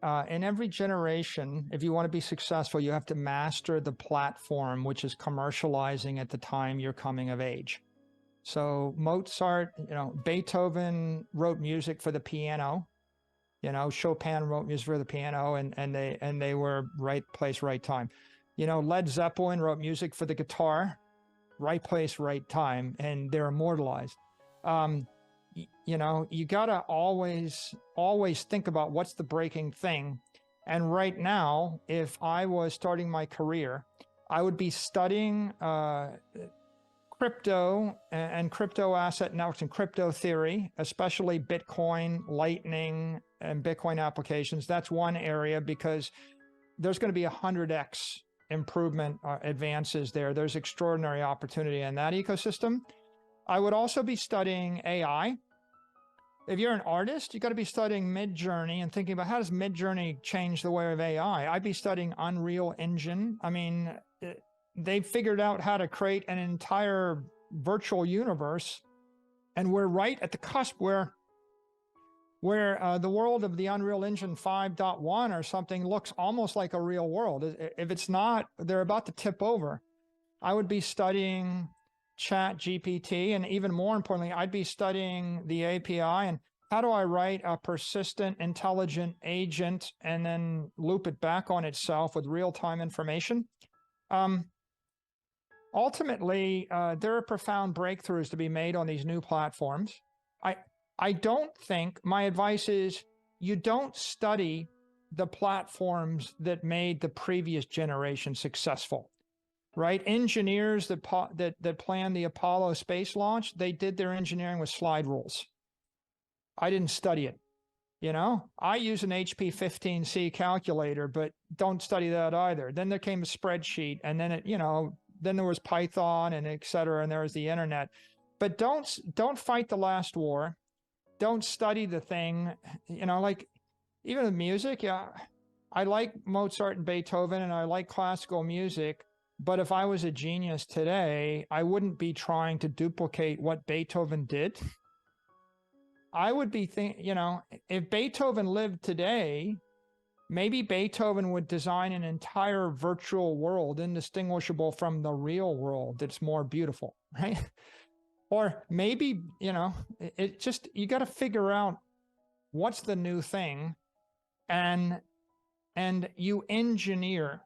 in every generation, if you want to be successful, you have to master the platform which is commercializing at the time you're coming of age. So Mozart, Beethoven wrote music for the piano. Chopin wrote music for the piano, and they were right place, right time. Led Zeppelin wrote music for the guitar, right place, right time, and they're immortalized. You gotta always think about what's the breaking thing. And right now, if I was starting my career, I would be studying crypto and crypto asset networks and crypto theory, especially Bitcoin, Lightning, and Bitcoin applications. That's one area because there's going to be 100x improvement advances there. There's extraordinary opportunity in that ecosystem. I would also be studying AI. If you're an artist, you got to be studying Midjourney and thinking about how does Midjourney change the way of AI. I'd be studying Unreal Engine. I mean, they figured out how to create an entire virtual universe, and we're right at the cusp where the world of the Unreal Engine 5.1 or something looks almost like a real world. If it's not, they're about to tip over. I would be studying Chat GPT, and even more importantly, I'd be studying the API and how do I write a persistent, intelligent agent and then loop it back on itself with real-time information. Ultimately, there are profound breakthroughs to be made on these new platforms. I don't think, my advice is, you don't study the platforms that made the previous generation successful, right? Engineers that planned the Apollo space launch, they did their engineering with slide rules. I didn't study it. I use an HP 15C calculator, but don't study that either. Then there came a spreadsheet, and then then there was Python and et cetera, and there was the internet. But don't fight the last war. Don't study the thing, like even the music. Yeah, I like Mozart and Beethoven, and I like classical music. But if I was a genius today, I wouldn't be trying to duplicate what Beethoven did. I would be if Beethoven lived today, maybe Beethoven would design an entire virtual world indistinguishable from the real world that's more beautiful, right? Or maybe, it just, you got to figure out what's the new thing, and you engineer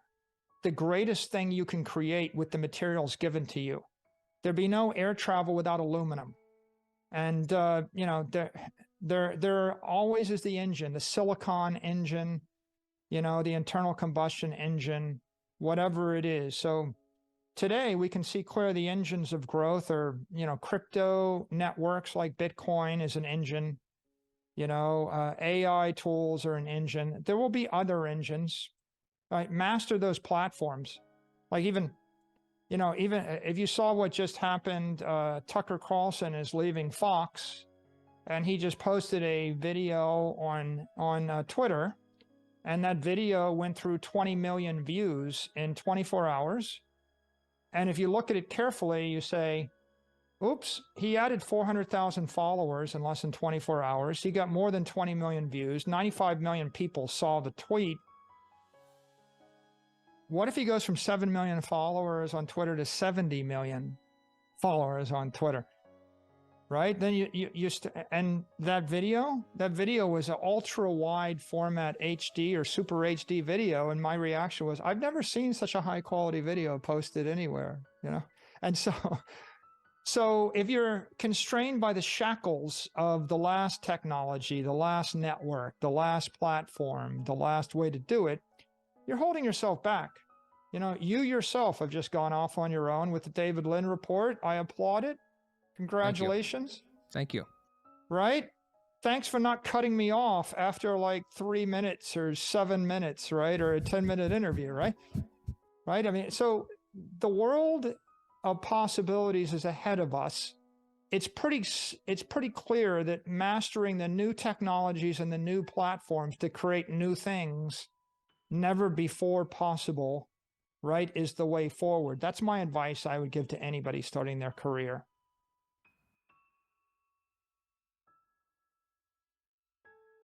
the greatest thing you can create with the materials given to you. There'd be no air travel without aluminum. And, there always is the engine, the silicon engine, the internal combustion engine, whatever it is. So today we can see clear the engines of growth are, crypto networks like Bitcoin is an engine, AI tools are an engine. There will be other engines, right? Master those platforms. Like even if you saw what just happened, Tucker Carlson is leaving Fox, and he just posted a video on Twitter, and that video went through 20 million views in 24 hours. And if you look at it carefully, you say, oops, he added 400,000 followers in less than 24 hours. He got more than 20 million views. 95 million people saw the tweet. What if he goes from 7 million followers on Twitter to 70 million followers on Twitter? Right? Then and that video was an ultra wide format HD or super HD video. And my reaction was, I've never seen such a high quality video posted anywhere, And so if you're constrained by the shackles of the last technology, the last network, the last platform, the last way to do it, you're holding yourself back. You yourself have just gone off on your own with the David Lynn report. I applaud it. Congratulations. Thank you. Right? Thanks for not cutting me off after like 3 minutes or 7 minutes, right? Or a 10-minute interview, right? Right? I mean, so the world of possibilities is ahead of us. It's pretty clear that mastering the new technologies and the new platforms to create new things never before possible, right, is the way forward. That's my advice I would give to anybody starting their career.